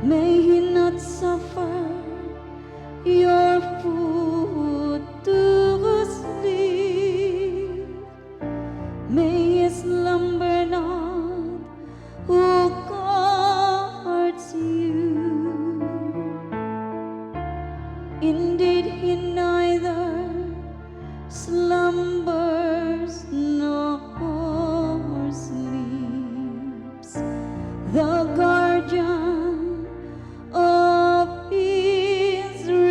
May he not suffer your foot to sleep. May he slumber not who guards you. Indeed, he neither slumbers nor sleeps. The guardian of Israel,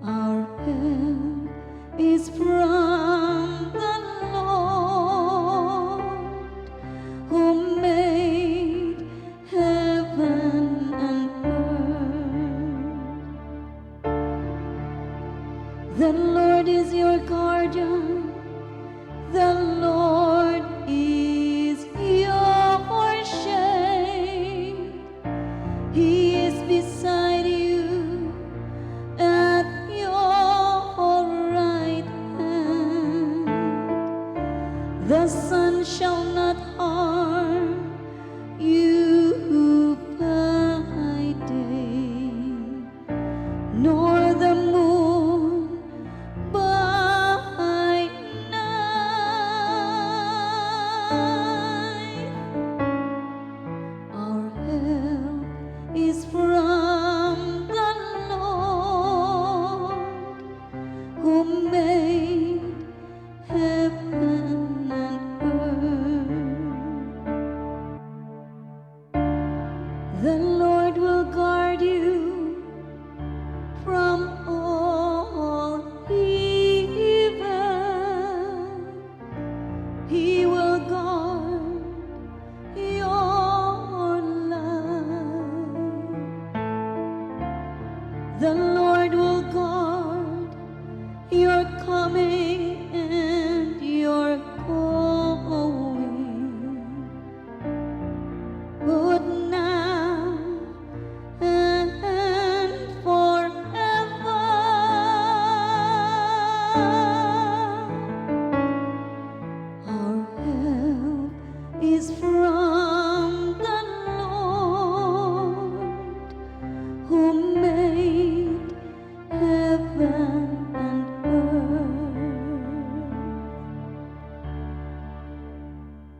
our help is from the Lord, who made heaven and earth. The Lord is your guardian. The Lord is your shade. He is beside you at your right hand. The sun shall not harm you by day, nor the moon by night. Our help is from the Lord, who made heaven and earth. The Lord will guard you from all evil. He will guard your life. The Lord will guard your coming and your going, both now and forever. Our help is from